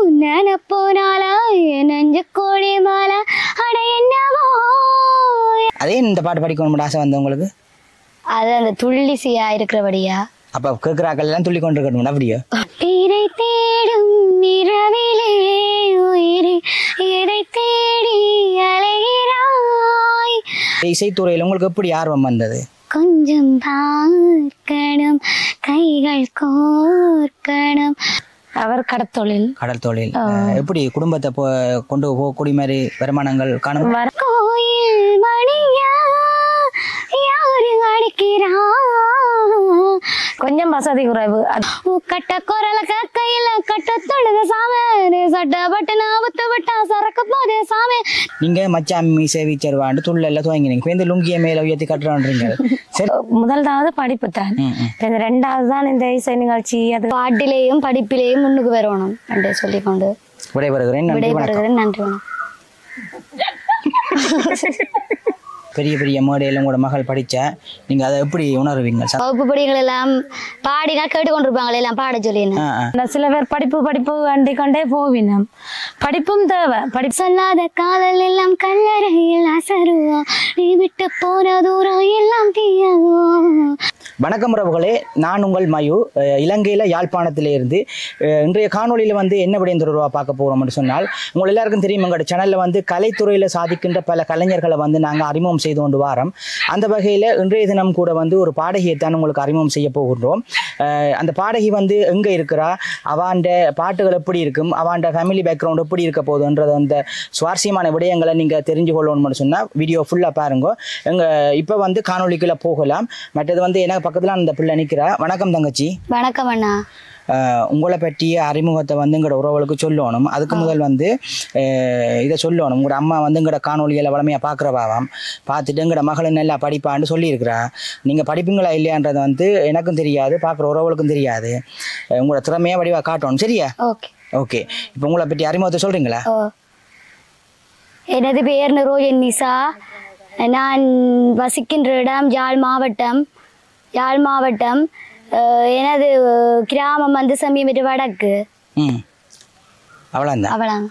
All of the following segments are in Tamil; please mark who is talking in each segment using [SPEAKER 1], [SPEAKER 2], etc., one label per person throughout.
[SPEAKER 1] உன்ன போனாலா நெஞ்சு கோழி மாலா அட என்னவோ.
[SPEAKER 2] அதே இந்த பாட்டு படிக்கணும் ஆசை வந்து உங்களுக்கு?
[SPEAKER 1] அது அந்த துள்ளிசையா இருக்கிறபடியா?
[SPEAKER 2] அப்ப கேட்கிறாக்கள் எல்லாம் துள்ளி கொண்டு இருக்கணும் அப்படியோ?
[SPEAKER 1] உயிரை தேடும் நிறவிலே உயிரை எதை தேடி அலைகிறாய்.
[SPEAKER 2] இசைத்துறையில் உங்களுக்கு எப்படி ஆர்வம் வந்தது?
[SPEAKER 1] கொஞ்சம் பார்க்கணும் கைகள் கோர்க்கணும். அவர் கடத்தொழில்.
[SPEAKER 2] கடல் தொழில். எப்படி குடும்பத்தை கொண்டு போகக்கூடிய மாதிரி வருமானங்கள் காணும்?
[SPEAKER 1] கோயில் மணியா யாரு அடிக்கிறா? கொஞ்சம் வசதி குறைவு. கட்ட குரல கையில கட்ட தொழுத சாமி சட்ட பட்டன அவத்து விட்டா சரக்கு போதே சாமி.
[SPEAKER 2] நீங்க மச்சாமி சேவிச்சர்வாண்டு துள்ளெல்லாம் துவங்கினீங்க. இப்போ இந்த லுங்கிய மேல உயர்த்தி கட்டுறான்றீங்க. சரி,
[SPEAKER 1] முதல்தாவது படிப்பு தான். ரெண்டாவது தான் இந்த இசை நிகழ்ச்சி. அது பாட்டிலேயும் படிப்பிலேயும் முன்னுக்கு வரணும் என்று சொல்லிக்கொண்டு
[SPEAKER 2] விடைபெறுகிறேன்.
[SPEAKER 1] நன்றி வணக்கம்.
[SPEAKER 2] பெரிய பெரிய மேடையில் உங்களோட மகள் படித்தா நீங்கள் அதை எப்படி உணர்வீங்க?
[SPEAKER 1] வகுப்பு படிகள் எல்லாம் பாடினா கேட்டுக்கொண்டிருப்பாங்களே எல்லாம் பாட சொல்லி. சில பேர் படிப்பு அண்டி கொண்டே போவினம். படிப்பும் தேவை. படிப்பு சொல்லாத காதல் எல்லாம் கல்லறையில் அசருவோம். நீ விட்டு போன தூரம் எல்லாம் தீயாகும்.
[SPEAKER 2] வணக்கம் உறவுகளே, நான் உங்கள் மயு. இலங்கையில் யாழ்ப்பாணத்திலிருந்து இன்றைய காணொலியில் வந்து என்ன விடயம் தொடர்பாக பார்க்க போகிறோம்னு சொன்னால், உங்கள் எல்லாருக்கும் தெரியும் எங்களோட சேனலில் வந்து கலைத்துறையில் சாதிக்கின்ற பல கலைஞர்களை வந்து நாங்கள் அறிமுகம் செய்து கொண்டு வாரோம். அந்த வகையில் இன்றைய தினம் கூட வந்து ஒரு பாடகியை தான் உங்களுக்கு அறிமுகம் செய்ய போகின்றோம். அந்த பாடகி வந்து எங்கே இருக்கிறா, அவாண்ட பாட்டுகள் எப்படி இருக்கும், அவாண்ட ஃபேமிலி பேக்ரவுண்ட் எப்படி இருக்க போகுதுன்றது அந்த சுவாரஸ்யமான விடயங்களை நீங்கள் தெரிஞ்சு கொள்ளணும்னு சொன்னால் வீடியோ ஃபுல்லாக பாருங்க. இப்போ வந்து காணொலிக்குள்ளே போகலாம். மற்றது வந்து எனக்கு பக்கத்தில் அந்த பிள்ளை நிற்கிறா. வணக்கம் தங்கச்சி.
[SPEAKER 1] வணக்கம் அண்ணா.
[SPEAKER 2] உங்களை பற்றிய அறிமுகத்தை வந்து எங்களோட உறவுகளுக்கு சொல்லணும். அதுக்கு முதல் வந்து இதை சொல்லணும். உங்களோட அம்மா வந்து எங்களோட காணொலிகளை வளமையாக பார்க்குறவாவாம். பார்த்துட்டு எங்களோட மகளை நல்லா படிப்பான்னு சொல்லியிருக்கிறா. நீங்கள் படிப்பீங்களா இல்லையான்றது வந்து எனக்கும் தெரியாது, பார்க்குற உறவுகளுக்கும் தெரியாது. உங்களோட திறமையாக வடிவாக காட்டணும். சரியா? ஓகே. இப்போ உங்களை பற்றி அறிமுகத்தை சொல்கிறீங்களா?
[SPEAKER 1] எனது பெயர் நிரோஜன் நிசா. நான் வசிக்கின்ற இடம் யாழ் மாவட்டம். எனது கிராமம் வந்து சமீப வடக்கு.
[SPEAKER 2] அவ்வளோதான்.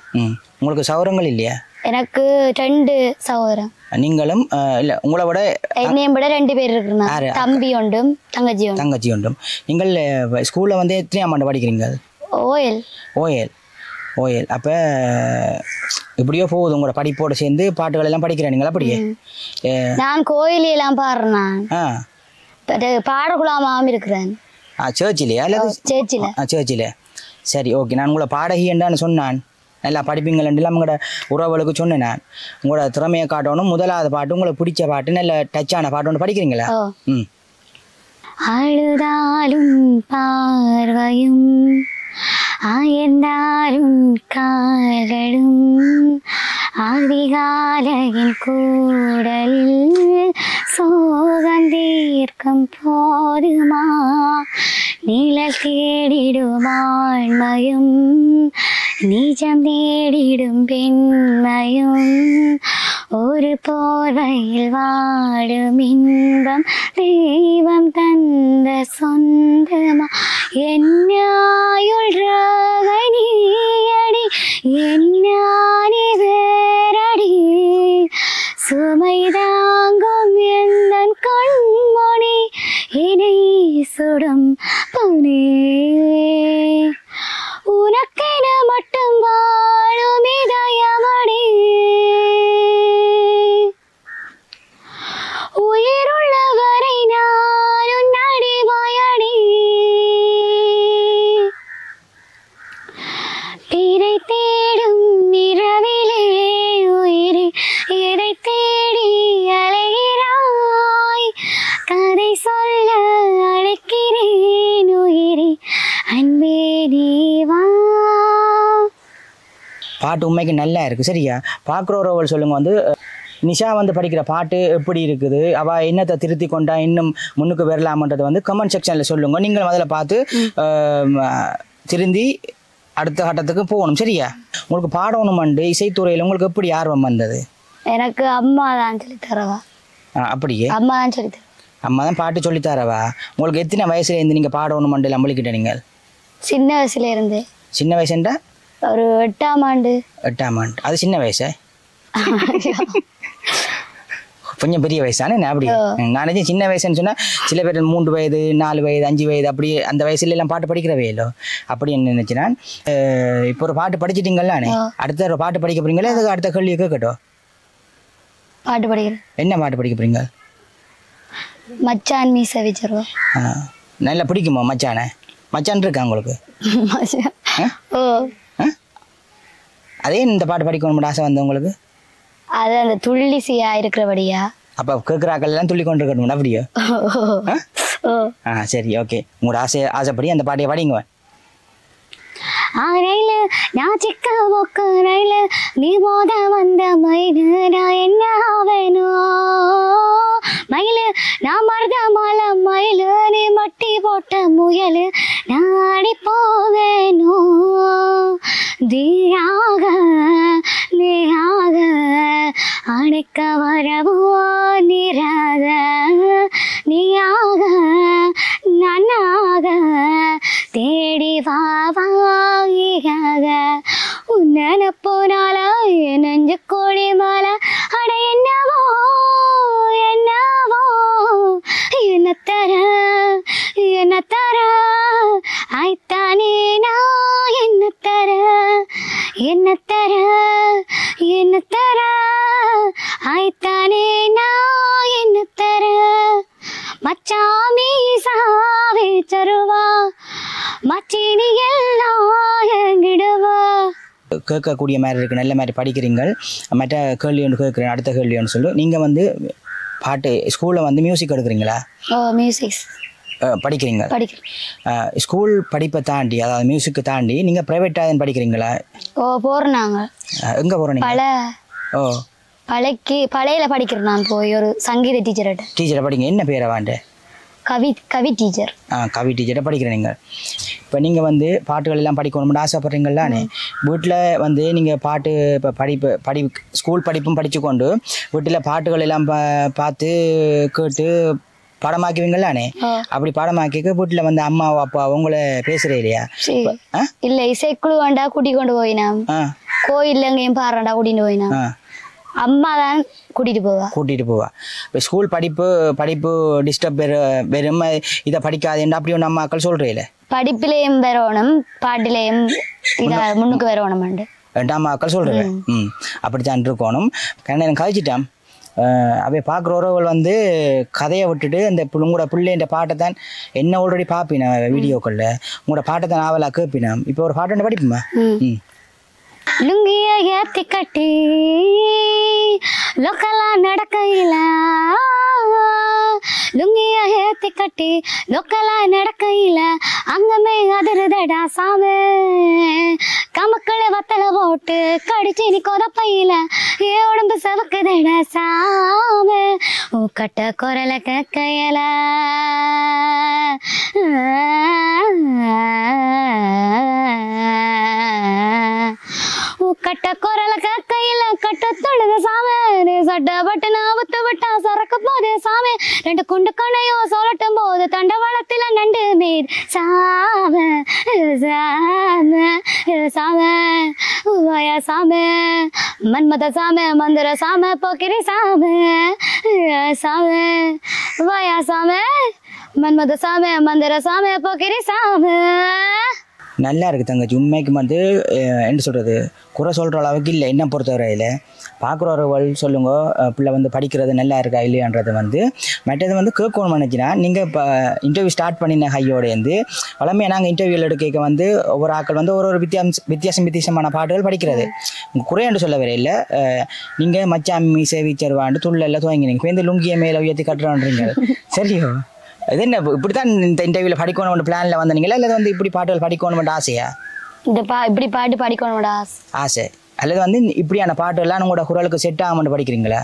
[SPEAKER 2] உங்களுக்கு சகோதரங்கள் இல்லையா?
[SPEAKER 1] எனக்கு 2 சகோதரன்.
[SPEAKER 2] நீங்களும் இல்லை, உங்களை விட
[SPEAKER 1] என்னையும் விட 2 பேர் இருக்கிறாங்க. தம்பி ஒன்றும் தங்கச்சி ஒன்றும்.
[SPEAKER 2] நீங்கள் ஸ்கூலில் வந்து எத்தனையாம் ஆண்டு படிக்கிறீங்க? ஓஎல். அப்போ இப்படியோ போகுது உங்களோட படிப்போடு சேர்ந்து பாட்டுகள் எல்லாம் படிக்கிறீங்களா? அப்படியே
[SPEAKER 1] நான் கோயிலெல்லாம் பாடுறேன். பாடகுலாமாவும் இருக்கிறேன்.
[SPEAKER 2] சர்ச்சிலையா? சர்ச்சில். சரி, ஓகே. நான் உங்களை பாடகி என்றான்னு சொன்னான். நல்லா படிப்பீங்களேன்னு உங்களோட உறவுகளுக்கு சொன்னேன். நான் உங்களோட திறமையை காட்டணும். முதலாவது பாட்டு உங்களுக்கு பிடிச்ச பாட்டு, நல்ல டச்சான பாட்டு ஒன்று படிக்கிறீங்களா?
[SPEAKER 1] அழுதாலும் பார்வையும் ஆயர்ந்தாலும் கால்களும் அதிகாலையின் கூடலில் சோகந்தீர்க்கும் போதுமா நிழல் தேடிடும் ஆண்மையும் நிஜம் தேடிடும் பெண்மையும் ஒரு போர்வையில் வாடும் இன்பம் தெய்வம் தந்த சொந்தமா என்னாயுள் ராகை நீயடி என்னானி வேரடி சுமை தாங்கும் எந்தன் கண்மணி இணை சுடும் பனே உனக்கென மட்டும் வாழும் இதயமடி உயிருள்ளவரை நானும் நடிவாயடி பிறை தேடும் நிறவிலே உயிரை எதை தேடி அலைகிறாய் கதை சொல்ல அழைக்கிறேன் உயிரை அன்பே நீவா.
[SPEAKER 2] பாட்டு உண்மைக்கு நல்லா இருக்குது. சரியா? பார்க்குறவர்கள் சொல்லுங்க வந்து நிஷா வந்து படிக்கிற பாட்டு எப்படி இருக்குது, அவள் என்னத்தை திருத்தி கொண்டா இன்னும் முன்னுக்கு வரலாமன்றதை வந்து கமெண்ட் செக்ஷனில் சொல்லுங்க. நீங்கள் அதில் பார்த்து திருந்தி அடுத்த கட்டத்துக்கு போகணும். சரியா? உங்களுக்கு பாடணுமண்டு இசைத்துறையில் உங்களுக்கு எப்படி ஆர்வம் வந்தது?
[SPEAKER 1] எனக்கு அம்மா தான் சொல்லித்தரவா.
[SPEAKER 2] அப்படியே
[SPEAKER 1] அம்மா தான் சொல்லித்தர.
[SPEAKER 2] அம்மா தான் பாட்டு சொல்லித்தரவா? உங்களுக்கு எத்தனை வயசுல இருந்து நீங்கள் பாடணுமண்டு நம்பளிக்கிட்ட? நீங்கள்
[SPEAKER 1] சின்ன வயசுல இருந்து.
[SPEAKER 2] சின்ன வயசுண்டா
[SPEAKER 1] ஒரு 8ஆம் ஆண்டு.
[SPEAKER 2] 8ஆம் ஆண்டு. அது சின்ன வயசா? கொஞ்சம் பெரிய வயசானே அப்படி. நான் சின்ன வயசுன்னு சொன்னால் சில பேர் 3 வயது 4 வயது 5 வயது அப்படி அந்த வயசுல எல்லாம் பாட்டு படிக்கிறவே இல்லோ அப்படி என்ன நினைச்சினான். இப்போ ஒரு பாட்டு படிச்சிட்டீங்களானே, அடுத்த ஒரு பாட்டு படிக்க போறீங்களா? அதுக்கு அடுத்த கேள்வி கேட்கட்டும்.
[SPEAKER 1] பாட்டு படிக்கிறேன். என்ன
[SPEAKER 2] பாட்டு படிக்க போறீங்க?
[SPEAKER 1] மச்சான் மீச வச்சிருவா.
[SPEAKER 2] நல்லா பிடிக்குமா மச்சானே? மச்சான் இருக்கா உங்களுக்கு? அதே இந்த பாட்டு படிக்கணும்னு ஆசை வந்த உங்களுக்கு?
[SPEAKER 1] அது அந்த துள்ளிசியா இருக்கிறபடியா?
[SPEAKER 2] அப்போ கேட்குறாக்கள் எல்லாம் துள்ளி கொண்டு இருக்கணும் அப்படியோ? சரி, ஓகே. உங்களோட ஆசைப்படி அந்த பாட்டையை படிங்க.
[SPEAKER 1] ரயில நான் சிக்க போக்கு ரயில நீ போத வந்த மயிலு நான் என்ன வேணும் மயிலு நான் மருத மாலை மயிலு நீ மட்டி போட்ட முயலு நாடி போவேணும் தீயாக நீயாக அணைக்க வரவோ நீராக நீயாக நானாக தேடி வாவாக உன்ன போனால நெஞ்சு கோழி மாலை அட என்னவோ என்னவோ என்ன தர ஆய்த்தானே நான் என்ன தர ஆய்த்தானே நான் என்ன தர மச்சாமி சாவே சருவா மச்சினி எல்லாம் எங்கிடுவா.
[SPEAKER 2] கேட்கக்கூடிய மாதிரி இருக்கு. நல்ல மாதிரி படிக்கிறீங்க. மற்ற கேள்வி ஒன்று கேட்குறேன். அடுத்த கேள்வி ஒன்று சொல்லு. நீங்கள் வந்து பாட்டு ஸ்கூலில் வந்து மியூசிக் எடுக்கிறீங்களா?
[SPEAKER 1] மியூசிக்
[SPEAKER 2] படிக்கிறீங்க. ஸ்கூல் படிப்பை தாண்டி அதாவது மியூசிக்கை தாண்டி நீங்கள் ப்ரைவேட்டாக படிக்கிறீங்களா?
[SPEAKER 1] போகிறோம்.
[SPEAKER 2] எங்கே போகிறோம்?
[SPEAKER 1] பழையில படிக்கிறேன். நான் போய் ஒரு சங்கீத டீச்சரை படிங்க. என்ன பேரை வாண்ட? கவி டீச்சர்.
[SPEAKER 2] கவி டீச்சரை படிக்கிறேன். நீங்கள் இப்போ நீங்கள் வந்து பாட்டுகள் எல்லாம் படிக்கணும்னு ஆசைப்படுறீங்களானே, வீட்டில் வந்து நீங்கள் பாட்டு இப்போ ஸ்கூல் படிப்பும் படித்து கொண்டு வீட்டில் பாட்டுகள் எல்லாம் பார்த்து கேட்டு பாடமாக்குவீங்களானே? அப்படி பாடமாக்கிக்க வீட்டில் வந்து அம்மாவோ அப்பாவோ உங்களை பேசுகிறே இல்லையா?
[SPEAKER 1] இல்லை, இசைக்குழு வேண்டா கூட்டி கொண்டு போயினாம், கோயில்ல எங்கேயும் பாடுறாண்டா கூட்டிட்டு போயினாம், அம்மா தான் கூட்டிட்டு போவா. இப்போ ஸ்கூல் படிப்பு டிஸ்டர்ப் வெறும் இதை படிக்காதேன்னு அப்படி ஒன்று அம்மாக்கள் சொல்கிறீங்களே? படிப்பிலையும் வரணும், பாட்டிலையும் முன்னுக்கு வரணும் அம்மாக்கள் சொல்கிறேன். அப்படித்தான் இருக்கணும். கண்ணன் கழிச்சிட்டான். அவை பார்க்குற உறவுகள் வந்து கதையை விட்டுட்டு அந்த உங்களோட பிள்ளைன்ற பாட்டை தான் என்ன ஆல்ரெடி பார்ப்பினா வீடியோக்களில் உங்களோட பாட்டை தான் நாவலாக கேட்பினான். இப்போ ஒரு பாட்டு படிப்புமா? லுங்கிய ஏத்தி கட்டி லோக்கலா நடக்கையில, லுங்கிய ஏத்தி கட்டி லோக்கலா நடக்கையில அங்கமே அதிருதடா சாமி, கமக்களை வத்தல போட்டு கடிச்சு நீ கொதப்பையில ஏ உடம்பு சவக்குதடா சாமி, கட்ட குரல கேக்கையில கட்ட குரல கையில கட்ட தொழுத சாமி, சட்ட பட்டு நாவத்து விட்டா சரக்கு போதே சாமி, 2 குண்டு கணையோ சொல்லட்டும் போது தண்டவாளத்துல நண்டு மீர் சாமி வாயா சாமி, மன்மத சாமி மந்திர சாமி போக்கிரி சாமி வாயா சாமி, மன்மத சாமி மந்திர சாமி போக்கிரி சாமி.
[SPEAKER 2] நல்லா இருக்குது தங்கச்சி. உண்மைக்கு வந்து என்ன சொல்கிறது, குறை சொல்கிற அளவுக்கு இல்லை. என்ன பொறுத்தவரையில் பார்க்குறவர்கள் சொல்லுங்க, பிள்ளை வந்து படிக்கிறது நல்லா இருக்கா இல்லையான்றது வந்து மற்றது வந்து கேட்கணும் நினச்சினா நீங்கள் இப்போ இன்டர்வியூ ஸ்டார்ட் பண்ணின ஹையோடேருந்து வளமையாக நாங்கள் இன்டர்வியூவில் எடுக்க வந்து ஒவ்வொரு ஆக்கள் வந்து ஒரு வித்தியாசமான பாட்டுகள் படிக்கிறது. குறையாண்டு சொல்ல வர இல்லை. நீங்கள் மச்சாமி சேவிச்சருவாண்டு துள்ளெல்லாம் துவங்கினீங்க, இப்போ இந்த லுங்கியை மேலே உயர்த்தி கட்டுறான்றீங்க. சரியோ? இது என்ன இப்படி தான் இந்த இன்டர்வியூவில் படிக்கணும்னு பிளானில் வந்தீங்களா, இல்லை வந்து இப்படி பாட்டுகள் படிக்கணும்னு ஆசையா?
[SPEAKER 1] இப்படி பாட்டு படிக்கணும்னு
[SPEAKER 2] ஆசை, அல்லது வந்து இப்படியான பாட்டுலாம் உங்களோட குரலுக்கு செட் ஆகாம படிக்கிறீங்களா?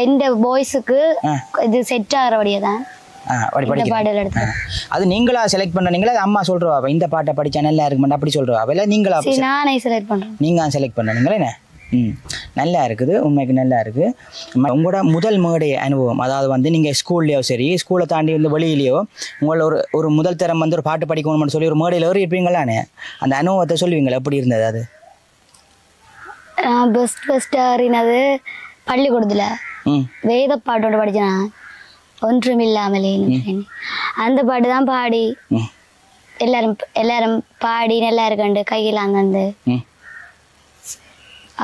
[SPEAKER 1] எந்த வாய்ஸுக்கு இது செட் ஆகிறபடியே தான் பாடல் எடுத்து.
[SPEAKER 2] அது நீங்களா செலக்ட் பண்ணீங்களா, அம்மா சொல்றவா இந்த பாட்டை படிச்சா நல்லா இருக்குமா அப்படி சொல்றவா, இல்லை நீங்களா?
[SPEAKER 1] நானே செலக்ட் பண்றேன்.
[SPEAKER 2] நீங்க செலக்ட் பண்ணீங்களா? என்ன நல்லா இருக்குது, உண்மைக்கு நல்லா இருக்குது. உங்களோட முதல் மேடை அனுபவம், அதாவது வந்து நீங்கள் ஸ்கூல்லையோ சரி, ஸ்கூலை தாண்டி வந்து வெளியிலையோ உங்களை ஒரு முதல் தரம் வந்து ஒரு பாட்டு படிக்கணும்னு சொல்லி ஒரு மேடையில் ஏறி இருப்பீங்களானே, அந்த அனுபவத்தை சொல்லுவீங்களா? எப்படி இருந்தது அது?
[SPEAKER 1] பெஸ்ட் அறினது பள்ளிக்கூடத்தில் வேத பாட்டோட படித்தேன். ஒன்றும் இல்லாமலே அந்த பாட்டு தான் பாடி எல்லாரும் பாடி நல்லா இருக்கண்டு கையில் அந்தந்து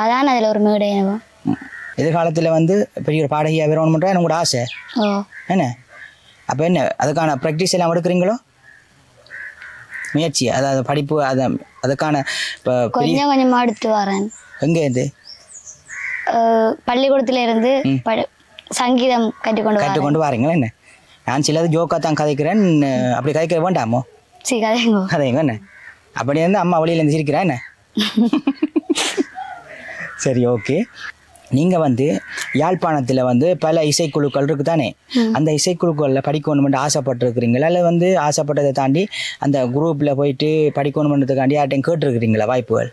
[SPEAKER 1] அதான் அதில் ஒரு மேடை அனுபவம்.
[SPEAKER 2] எதிர்காலத்தில் வந்து பெரிய ஒரு பாடகியாக வரணும்ன்ற எனக்கு ஆசை. என்ன அப்போ என்ன அதுக்கான ப்ராக்டிஸ் எல்லாம் எடுக்கிறீங்களோ? முயற்சி, அதாவது படிப்பு, அதுக்கான இப்போ
[SPEAKER 1] கொஞ்சம் கொஞ்சமாக எடுத்து வரேன்.
[SPEAKER 2] எங்கேருந்து?
[SPEAKER 1] பள்ளிக்கூடத்துல இருந்து சங்கீதம் கற்றுக்கொண்டு
[SPEAKER 2] வரீங்களா? என்ன நான் சிலது ஜோக்கா தான் கதைக்கிறேன், அப்படி கதைக்க வேண்டாமோ? கதைங்க என்ன அப்படி இருந்து அம்மா வழியிலேருந்து சிரிக்கிறேன் என்ன? சரி, ஓகே. நீங்கள் வந்து யாழ்ப்பாணத்தில் வந்து பல இசைக்குழுக்கள் இருக்குது தானே, அந்த இசைக்குழுக்களில் படிக்கணுமென்று ஆசைப்பட்டுருக்குறீங்களா? இல்லை வந்து ஆசைப்பட்டதை தாண்டி அந்த குரூப்பில் போயிட்டு படிக்கணுமென்றதுக்காண்டி யார்ட்டையும் கேட்டுருக்குறீங்களா வாய்ப்புகள்?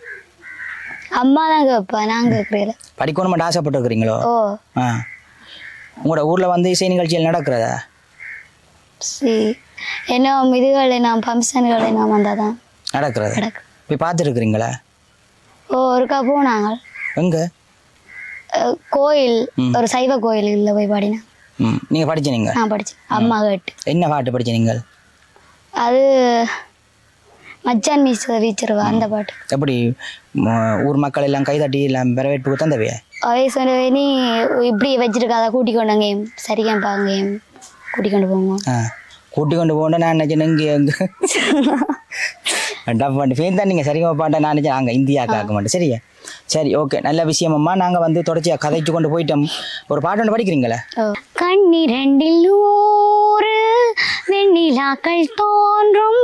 [SPEAKER 1] அம்மா தான் கேட்பேன், நான் கேட்குறேன்.
[SPEAKER 2] படிக்கணுமென்று ஆசைப்பட்டுருக்குறீங்களோ? உங்களோட ஊரில் வந்து இசை நிகழ்ச்சிகள் நடக்கிறதா?
[SPEAKER 1] என்ன இதுகள் என்ன ஃபங்க்ஷன்கள் என்ன வந்தால் தான்
[SPEAKER 2] நடக்கிறது. போய் பார்த்துருக்குறீங்களா?
[SPEAKER 1] ஒருக்கா போனாங்க.
[SPEAKER 2] எங்கே?
[SPEAKER 1] கோயில், ஒரு சைவ கோயிலில் போய் பாடினேன்.
[SPEAKER 2] நீங்கள் படிச்சீங்க?
[SPEAKER 1] நான் படித்தேன். அம்மா கேட்டு.
[SPEAKER 2] என்ன பாட்டு படிச்சீங்க?
[SPEAKER 1] அது மச்சான் மீஸ் வீச்சிருவா அந்த பாட்டு.
[SPEAKER 2] எப்படி ஊர் மக்கள் எல்லாம் கைதட்டி எல்லாம் வரவேற்புக்கு தந்தவையா?
[SPEAKER 1] அவை சொன்ன நீ இப்படி வச்சிருக்காத, கூட்டி கொண்டாங்க சரியா பாங்க கூட்டி கொண்டு போங்க.
[SPEAKER 2] கூட்டி கொண்டு போனா நான் நினைச்சேன் இங்கே டப்பாண்டு ஃபேன் தான் நீங்கள் சரியாக பாட்டா நான் நினைச்சேன் நாங்கள் இந்தியாவுக்கு ஆக்க மாட்டேன். சரியா? சரி, ஓகே, நல்ல விஷயமம்மா. நாங்கள் வந்து தொடர்ச்சியாக கதைச்சு கொண்டு போயிட்டோம். ஒரு பாட்டு ஒன்று படிக்கிறீங்களா?
[SPEAKER 1] கண்ணிரண்டில் ஊறு வெண்ணிலாக்கள் தோன்றும்,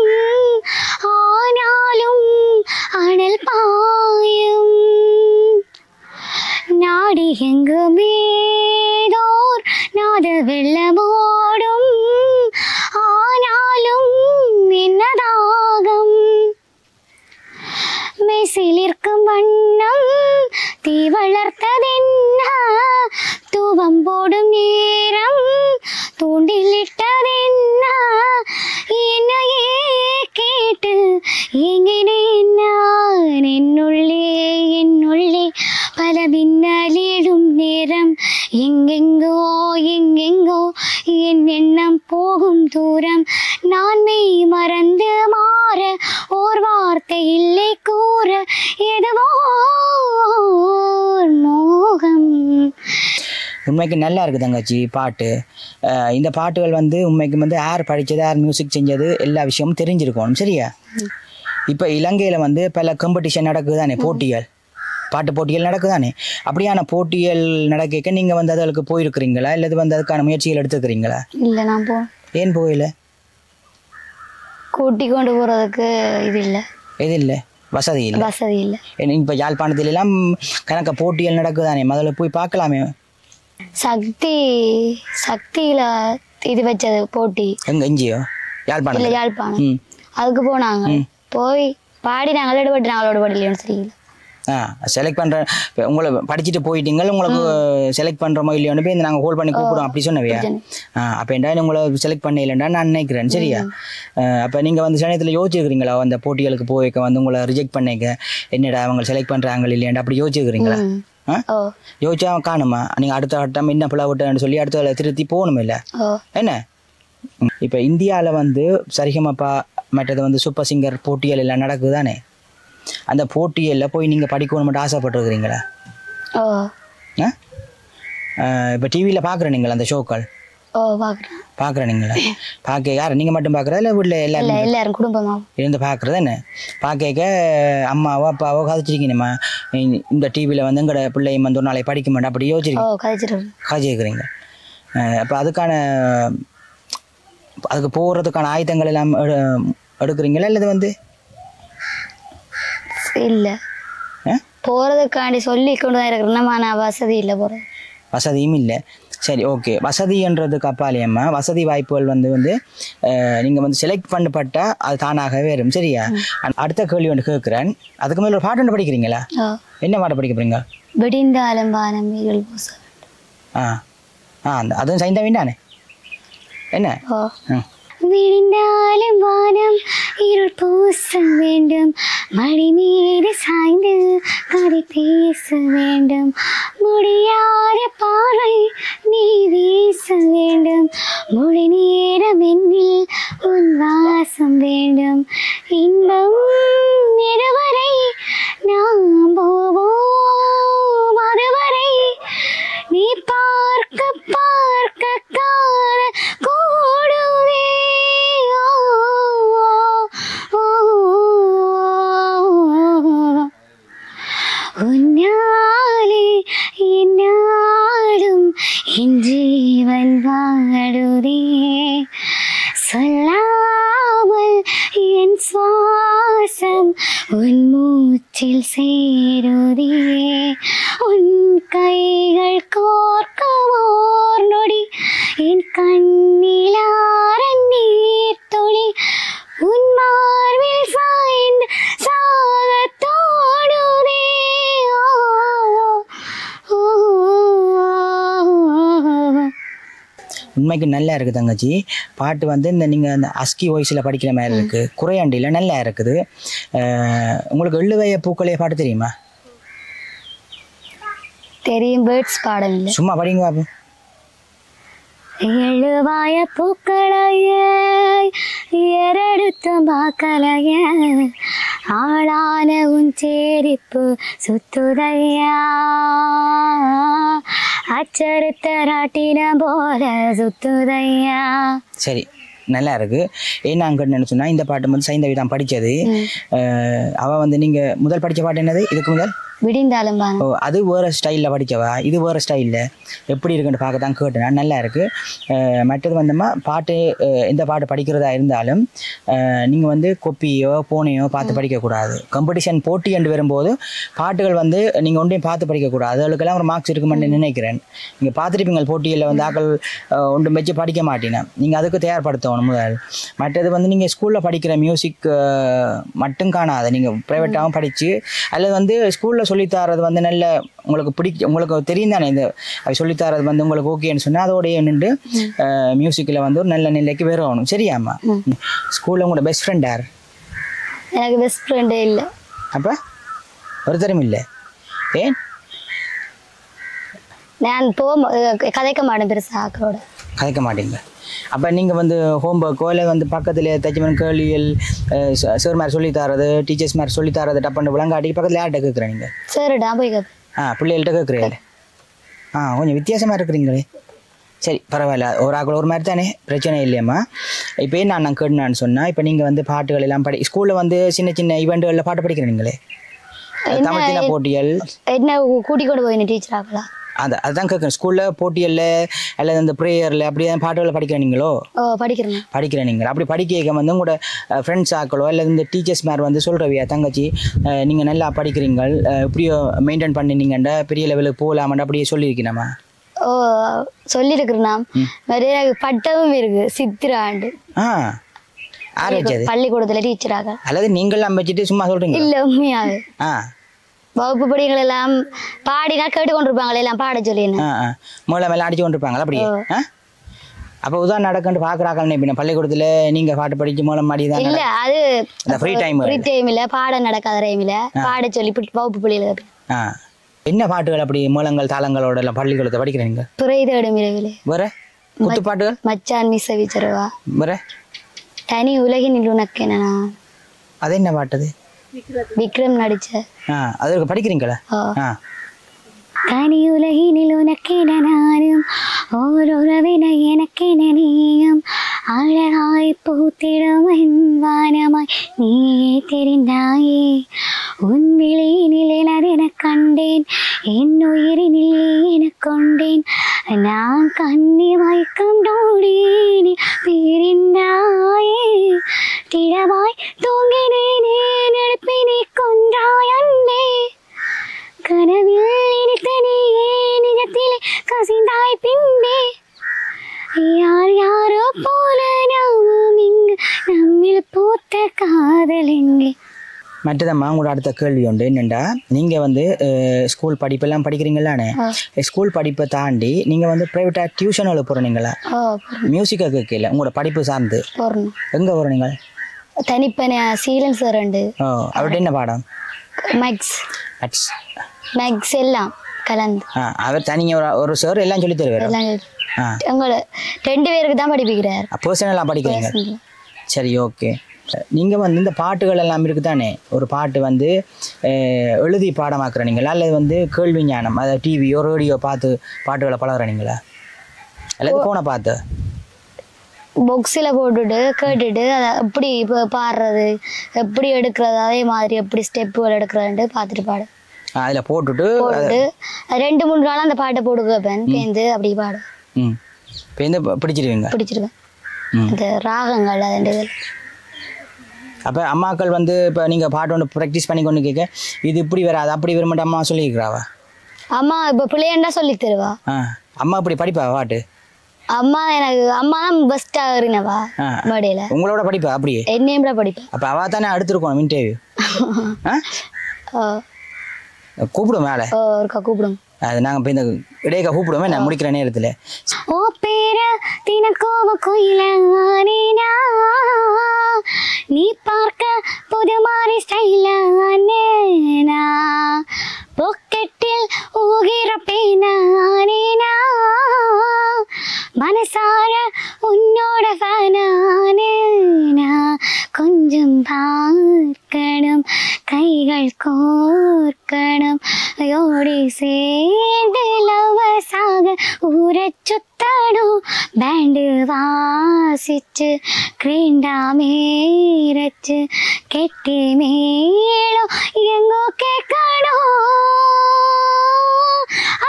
[SPEAKER 1] ஆனாலும் அனல் பாயும், நாடி எங்குமேதோர் நாத வெள்ளமோடும், ஆனாலும் என்னதாகம் மெசிலிருக்கும் வண்ணம் தீ வளர்த்ததென்ன, தூவம் போடும் நேரம் தூண்டிலிட்டதென்ன, என்னையே கேட்டு எங்கினேன் நான் என்னுள்ளே பல மின்னலிடும் நேரம், எங்கெங்கோ என் எண்ணம் போகும் தூரம், நான் மெய் மறந்து மாற ஓர் வார்த்தை இல்லை கூற, எதுவோ மோகம்.
[SPEAKER 2] உண்மைக்கு நல்லா இருக்குது தங்கச்சி பாட்டு. இந்த பாட்டுகள் வந்து உண்மைக்கு வந்து யார் படித்தது, யார் மியூசிக் செஞ்சது, எல்லா விஷயமும் தெரிஞ்சிருக்கணும். சரியா? இப்போ இலங்கையில் வந்து பல காம்படிஷன் நடக்குது தானே, போட்டிகள், பாட்டு போட்டிகள் நடக்குதானே. அப்படியான போட்டிகள் நடக்க நீங்கள் வந்து அதுக்கு போயிருக்கிறீங்களா? இல்லை வந்து அதுக்கான முயற்சிகள் எடுத்துக்கிறீங்களா?
[SPEAKER 1] இல்லை, நான்
[SPEAKER 2] ஏன் போகல?
[SPEAKER 1] கூட்டி கொண்டு போகிறதுக்கு இது இல்லை,
[SPEAKER 2] வசதி இல்லை. இப்போ யாழ்ப்பாணத்துல எல்லாம் கணக்க போட்டிகள் நடக்குதானே, முதல்ல போய் பார்க்கலாமே.
[SPEAKER 1] சக்தியில இது வச்சது போட்டி
[SPEAKER 2] எங்கேயோ யாழ்ப்பாணம்.
[SPEAKER 1] அதுக்கு போனாங்க, போய் பாடி நாங்கள் ஈடுபட்டு நாங்களோட பாடலையோன்னு தெரியல.
[SPEAKER 2] செலக்ட் பண்ணுற உங்களை படிச்சுட்டு போயிட்டீங்க, உங்களுக்கு செலக்ட் பண்ணுறோமோ இல்லையோன்னு போய் நாங்கள் ஹோல்ட் பண்ணி கூப்பிடுவோம் அப்படி சொன்னவையா? அப்போ ஏன்டா உங்களை செலக்ட் பண்ண இல்லைண்டா நான் நினைக்கிறேன். சரியா? அப்போ நீங்கள் வந்து சமயத்தில் யோசிச்சுக்கிறீங்களா அந்த போட்டிகளுக்கு போய்க்க வந்து உங்களை ரிஜெக்ட் பண்ணிக்க, என்னடா அவங்க செலக்ட் பண்ணுறாங்க இல்லையாண்டா அப்படி யோசிச்சுக்கிறீங்களா? யோசிச்சா காணுமா நீங்கள் அடுத்த வட்டம் என்ன பிளவுட்டன்னு சொல்லி அடுத்த திருத்தி போகணும் இல்லை என்ன? இப்போ இந்தியாவில் வந்து சரிகமப்பா மற்றது வந்து சூப்பர் சிங்கர் போட்டிகள் எல்லாம் நடக்குது தானே, அந்த போட்டியில் போய் நீங்கள் படிக்கணும்னு ஆசைப்பட்டுருக்குறீங்களா? இப்போ டிவியில் பார்க்குறீங்களா அந்த ஷோக்கள்? பார்க்குறீங்களா? பார்க்க யார் நீங்கள் மட்டும் பார்க்குறதா இல்லை வீட்டில் எல்லாரும் குடும்பமாக இருந்து பார்க்குறது என்ன? பார்க்க அம்மாவோ அப்பாவோ கதைச்சிருக்கீங்கம்மா இந்த டிவியில் வந்து எங்களோட பிள்ளையும் வந்து ஒரு நாளைக்கு படிக்க மாட்டேன் அப்படி கதைச்சிருக்கிறீங்க. அப்போ அதுக்கு போகிறதுக்கான ஆயுதங்கள் எல்லாம் எடுக்கிறீங்களா? இல்லை வந்து
[SPEAKER 1] இல்லை போகிறதுக்காண்டி சொல்லி கொண்டு தான் இருக்கிறேன், வசதி இல்லை, போகிறது
[SPEAKER 2] வசதியும் இல்லை. சரி, ஓகே. வசதின்றதுக்கு அப்பாலேயம்மா வசதி வாய்ப்புகள் வந்து நீங்கள் வந்து செலக்ட் பண்ணப்பட்டால் அது தானாகவே வரும். சரியா? அடுத்த கேள்வி ஒன்று கேட்குறேன். அதுக்கு மேலே ஒரு பாட்டு ஒன்று படிக்கிறீங்களா? என்ன பாட்டு படிக்க போறீங்க?
[SPEAKER 1] விடிந்தாலும் வானம் இருள் பூச
[SPEAKER 2] வேண்டும். அதுவும் சைந்தவின் தானே என்ன?
[SPEAKER 1] விடிந்தாலும் வானம் இருள் பூச வேண்டும், மடி மீது சாய்ந்து கதை பேச வேண்டும், முடியாத பார்வை நீ வீச வேண்டும், மொழி நேரம் என்னில் உன் வாசம் வேண்டும், இன்பம் இருவரை நாம் போவோம் அதுவரை நீ பார்க்க பார்க்க காண கூடுவே. உன்னாலே என்னாலும் என் ஜீவன் வாடுதே, சொல்லாமல் என் சுவாசம் உன் மூச்சில் சேருதே, உன் கைகள் கோர்க்கவோர் நொடி என் கண்ணிலார நீர் தொழி, உன் மார்பில் சாய்ந்து சாக தோடுதே.
[SPEAKER 2] உண்மைக்கு நல்லா இருக்குது தங்கச்சி. பாட்டு வந்து இந்த நீங்கள் அந்த அஸ்கி வாய்ஸில் படிக்கிற மாதிரி இருக்குது, குறையாண்டியில் நல்லா இருக்குது. உங்களுக்கு எள்ளுவைய பூக்களே பாட்டு தெரியுமா?
[SPEAKER 1] தெரியும், பேர்ட்ஸ் பாடம் இல்லை,
[SPEAKER 2] சும்மா படிங்க பாப்பு.
[SPEAKER 1] எழுவாய பூக்களைய எரெடுத்து பாக்கலைய, ஆளான உன் சேரிப்பு சுத்துதையா, அச்சருத்தராட்டின போல சுத்துதையா.
[SPEAKER 2] சரி, நல்லா இருக்கு. ஏன்னாங்கன்னு சொன்னா இந்த பாட்டு வந்து சைந்தவி தான் படிச்சது. அவ வந்து நீங்க முதல் படிச்ச பாட்டு என்னது? இதுக்கு முதல்
[SPEAKER 1] விடிந்தாலும்
[SPEAKER 2] அது வேறு ஸ்டைலில் படிக்கவா, இது வேறு ஸ்டைலில் எப்படி இருக்குன்னு பார்க்க தான் கேட்டேன். நல்லா இருக்குது. மற்றது வந்தோம்மா பாட்டு எந்த பாட்டு படிக்கிறதா இருந்தாலும் நீங்கள் வந்து கொப்பியோ போனையோ பார்த்து படிக்கக்கூடாது. காம்படிஷன் போட்டி என்று வரும்போது பாட்டுகள் வந்து நீங்கள் ஒன்றையும் பார்த்து படிக்கக்கூடாது. அதுக்கெல்லாம் ஒரு மார்க்ஸ் இருக்குமென்னு நினைக்கிறேன். நீங்கள் பார்த்துருப்பீங்க போட்டியில் வந்து ஆக்கள் ஒன்றும் வச்சு படிக்க மாட்டேன்னா நீங்கள் அதுக்கு தயார்படுத்தணும் முதல். மற்றது வந்து நீங்கள் ஸ்கூலில் படிக்கிற மியூசிக் மட்டும் காணாது, நீங்கள் ப்ரைவேட்டாகவும் படித்து அல்லது வந்து ஸ்கூலில் சொல்லித்தரது வந்து நல்ல உங்களுக்கு தெரியும் தானே, இந்த சொல்லித்தரது வந்து உங்களுக்கு ஓகேன்னு சொன்னால் அதோடைய நின்று மியூசிக்கில் வந்து ஒரு நல்ல நிலைக்கு வரணும். சரியாம்மா? ஸ்கூலில் உங்களோட பெஸ்ட் ஃப்ரெண்ட் யார்?
[SPEAKER 1] எனக்கு பெஸ்ட் ஃப்ரெண்டே இல்லை.
[SPEAKER 2] அப்போ ஒருத்தரும் இல்லை? ஏன்?
[SPEAKER 1] நான் கதைக்க மாட்டேன், பெருசாக ஆக்களோட
[SPEAKER 2] கதைக்க மாட்டீங்க. அப்போ நீங்கள் வந்து ஹோம் ஒர்க்கோ இல்லை வந்து பக்கத்தில் தச்சுமன் கேள்விகள் சார் மாதிரி சொல்லித்தரது, டீச்சர்ஸ் மாதிரி சொல்லித்தரது டப்புன்னு விளங்காட்டி பக்கத்தில் யார்கிட்ட கேட்குறேன் நீங்கள்?
[SPEAKER 1] சரிடா போய்
[SPEAKER 2] பிள்ளைகள்கிட்ட கேட்குறீங்களே. கொஞ்சம் வித்தியாசமாக இருக்கிறீங்களே. சரி, பரவாயில்ல, ஒரு ஆக்கள் ஒரு மாதிரி தானே, பிரச்சனை இல்லையம்மா. இப்போ நான் கேட்டுனான்னு சொன்னால், இப்போ நீங்கள் வந்து பாட்டுகள் எல்லாம் ஸ்கூலில் வந்து சின்ன சின்ன ஈவெண்ட்டுகளில் பாட்டு படிக்கிறீங்களே, தமிழ் தின போட்டிகள்
[SPEAKER 1] என்ன கூட்டிக் கொண்டு போய் டீச்சர் ஆகலாம்
[SPEAKER 2] அதுதான் கேட்குறேன். ஸ்கூலில் போட்டியல்ல அல்லது அந்த ப்ரேயரில் அப்படியே பாட்டுகளை படிக்கிறீங்களோ? படிக்கிறேன். நீங்கள் அப்படி படிக்க வந்து உங்களோட ஃப்ரெண்ட்ஸ் ஆக்களோ இல்லை இந்த டீச்சர்ஸ் மாதிரி வந்து சொல்கிறவியா, தங்கச்சி நீங்கள் நல்லா படிக்கிறீங்க, இப்படியோ மெயின்டைன் பண்ணினீங்கண்டா பெரிய லெவலுக்கு போகலாமாண்டா அப்படியே சொல்லியிருக்கீங்கம்மா?
[SPEAKER 1] சொல்லியிருக்கிறேண்ணா. நிறைய பட்டமும் இருக்கு, சித்திராண்டு பள்ளிக்கூடத்தில் டீச்சராக.
[SPEAKER 2] அல்லது நீங்கள் அமைச்சிட்டு சும்மா சொல்கிறீங்க?
[SPEAKER 1] இல்லை, உண்மையாக வகுப்பு படிகள் எல்லாம் பாடினா கேட்டு கொண்டிருப்பாங்களே, எல்லாம் பாட சொல்லி
[SPEAKER 2] மூலம் எல்லாம் அடிச்சு கொண்டிருப்பாங்களா அப்படியே? அப்போ உதாரணம் நடக்குன்னு பார்க்குறாங்க. இப்போ பள்ளிக்கூடத்தில் நீங்கள் பாட்டு படிச்சு மூலம் மாடி தான்
[SPEAKER 1] இல்லை, அது
[SPEAKER 2] ஃப்ரீ
[SPEAKER 1] டைமில் பாடம் நடக்காத டைமில் பாட சொல்லி வகுப்பு பிள்ளைகள்.
[SPEAKER 2] என்ன பாட்டுகள் அப்படி மூலங்கள் தாளங்களோட எல்லாம் பள்ளிக்கூடத்தை படிக்கிறீங்க?
[SPEAKER 1] துறை தேடும் இரவிலே.
[SPEAKER 2] வேற குத்துப்பாட்டுகள்?
[SPEAKER 1] மச்சான் மிஸ் விச்சரவா.
[SPEAKER 2] வேற
[SPEAKER 1] தனி உலகினில் உனக்கு என்னன்னா,
[SPEAKER 2] அது என்ன பாட்டுது?
[SPEAKER 1] விக்ரம் நடிச்ச.
[SPEAKER 2] அதற்கு படிக்கிறீங்களா?
[SPEAKER 1] தனி உலகினில் உனக்கென நானும் ஓரொருவின எனக்கென நீயும் அழகாய் பூத்திடும் வானமாய் நீயே தெரிந்தாயே உன் விழியினில் எனதென கண்டேன் என் உயிரினில் என கொண்டேன் நான் கண்ணி வைக்கும் நோடினி பிரிந்தாயே திடவாய் தூங்கினேனே நெடுப்பினி கொன்றாய் அன்பே கனவில் இனித்த நீயே நிஜத்திலே கசிந்தாய் பின்பே யார் யாரோ போல நாமும் இங்கு நம்மில் பூத்த காதல் எங்கே.
[SPEAKER 2] மற்றதம்மா உங்களோட அடுத்த கேள்வி உண்டு என்னென்னா நீங்கள் வந்து ஸ்கூல் படிப்பெல்லாம் படிக்கிறீங்களானே ஸ்கூல் படிப்பை தாண்டி நீங்கள் வந்து ப்ரைவேட்டாக டியூஷனில் போகிறீங்களா மியூசிக்கை கேட்கல உங்களோட படிப்பு சார்ந்து எங்கே போகிறீங்க
[SPEAKER 1] தனிப்பன சீலன் சார் உண்டு
[SPEAKER 2] அவர்கிட்ட என்ன பாடம்
[SPEAKER 1] மேக்ஸ் எல்லாம் கலந்து
[SPEAKER 2] அவர் தனியாக ஒரு சார் எல்லாம் சொல்லி தருவார்
[SPEAKER 1] உங்களை 2 பேருக்கு தான் படிப்பிக்கிறார்
[SPEAKER 2] பர்சனலாக படிக்கிறீங்க சரி ஓகே நீங்கள் வந்து இந்த பாட்டுகள் எல்லாம் இருக்குது தானே ஒரு பாட்டு வந்து எழுதி பாடமாக்குறீங்களா அல்லது வந்து கேள்வி ஞானம் அதை டிவியோ ரேடியோ பார்த்து பாட்டுகளை பழகுறீங்களா அல்லது போனை பார்த்து
[SPEAKER 1] பாக்ஸில் போட்டுட்டு கேட்டுட்டு அதை எப்படி இப்போ பாடுறது எப்படி எடுக்கிறது அதே மாதிரி எப்படி ஸ்டெப்புகள் எடுக்கிறதுன்ட்டு பார்த்துட்டு பாடு
[SPEAKER 2] அதில் போட்டுட்டு
[SPEAKER 1] 2-3 நாள் அந்த பாட்டை போட்டு கேட்பேன் பேருந்து அப்படி பாடு
[SPEAKER 2] பேருந்து பிடிச்சிருவேன்
[SPEAKER 1] அந்த ராகங்கள் அது
[SPEAKER 2] அப்போ அம்மாக்கள் வந்து இப்போ நீங்கள் பாட்டு ஒன்று ப்ராக்டிஸ் பண்ணி கொண்டு கேட்க இது இப்படி வராது அப்படி வரமாட்டே அம்மா சொல்லியிருக்கிறாவா
[SPEAKER 1] அம்மா இப்போ பிள்ளையண்டா சொல்லி தருவா
[SPEAKER 2] அம்மா இப்படி படிப்பா பாட்டு
[SPEAKER 1] அம்மா தான் பெஸ்ட்டாக இருந்தவா மேடையில்
[SPEAKER 2] உங்களோட படிப்பா அப்படியே
[SPEAKER 1] என்னையோட படிப்பா
[SPEAKER 2] அப்போ அவள் தானே அடுத்துருக்கோம் இன்டர்வியூ கூப்பிடும் மேலே
[SPEAKER 1] ஒருக்கா கூப்பிடும்
[SPEAKER 2] அது நாங்கள் இப்போ இந்த இடையக்கா கூப்பிடுவோமே நான் முடிக்கிற நேரத்தில்
[SPEAKER 1] ஓ பேர தினக்கோவ கோயிலா நீ பார்க்க புது மாதிரி ஸ்டைலானேனா பொக்கெட்டில் ஊகிற பேனானேனா மனசார உன்னோட ஃபேனானேனா கொஞ்சம் பார்க்கணும் கைகள் கோர்க்கணும் யோடி சேர்ந்து லவசாக ஊரை சுத்தணும் பேண்டு வாசிச்சு கிரீண்டாமேரச்சு கெட்டி மேலும் எங்கோ கேட்கணும்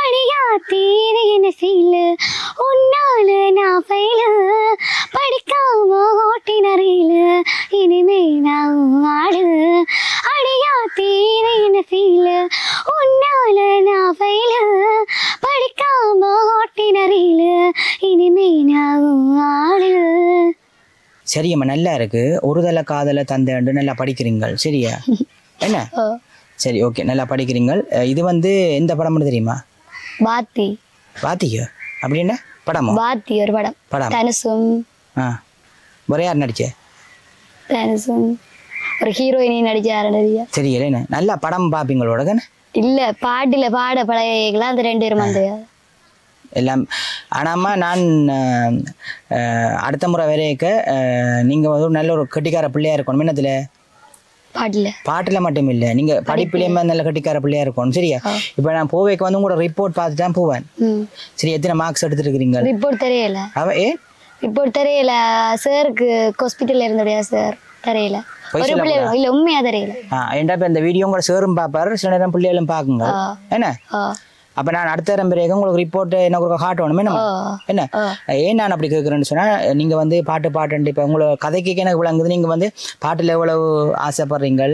[SPEAKER 1] அடியா தீரு என்ன ஃபீலு உன்னால நான் ஃபெயிலு படிக்காம ஓட்டினறியில இனிமே நான் ஆடு அடியா தீரு என்ன ஃபீலு உன்னால நான் ஃபெயிலு படிக்காம ஓட்டினறியில இனிமே நான் ஆடு
[SPEAKER 2] சரியம்மா நல்லா இருக்கு ஒரு தலை காதலை தந்தேண்டு நல்லா படிக்கிறீங்கள் சரியா என்ன சரி ஓகே நல்லா படிக்கிறீங்கள் இது வந்து எந்த படம் தெரியுமா பாத்தியோ அப்படின்னா படமா
[SPEAKER 1] பாத்தி ஒரு படம் தனுசும்
[SPEAKER 2] வேற யார் நடிச்ச
[SPEAKER 1] தனுசும் ஒரு ஹீரோயினி நடிச்சாரு
[SPEAKER 2] தெரியல என்ன நல்லா படம் பாப்பீங்களோட தானே
[SPEAKER 1] இல்ல பாட்டுல பாட பழகலாம் அந்த 2 பேரும் வந்து
[SPEAKER 2] எல்லாம் ஆனாம்மா நான் அடுத்த முறை வரைக்க நீங்கள் வந்து நல்ல ஒரு கட்டிக்கார பிள்ளையா இருக்கணும் என்னத்துல பாட்டில் மட்டும் இல்லை நீங்கள் படிப்புலேயுமே நல்ல கட்டிக்கார பிள்ளையா இருக்கணும் சரியா இப்போ நான் போவேக்கு வந்து உங்களோட ரிப்போர்ட் பார்த்து தான் போவேன் சரி எத்தனை மார்க்ஸ் எடுத்துருக்கிறீங்க
[SPEAKER 1] ரிப்போர்ட் தெரியல ரிப்போர்ட் தெரியல சாருக்கு ஹாஸ்பிட்டல்ல இருந்தோடையா சார் தெரியல இல்ல உண்மையா தெரியல
[SPEAKER 2] ஏன்டா இப்போ இந்த வீடியோ உங்களோட சேரும் பார்ப்பாரு சில நேரம் பிள்ளைகளும் பார்க்குங்க என்ன அப்போ நான் அடுத்த பிறகு உங்களுக்கு ரிப்போர்ட் என்ன ஒரு காட்டணும் என்ன ஏன் நான் அப்படி கேட்குறேன்னு சொன்னால் நீங்கள் வந்து பாட்டு இப்போ உங்களை கதை கேட்க எனக்கு விளங்குது நீங்கள் வந்து பாட்டில் எவ்வளவு ஆசைப்படுறீங்க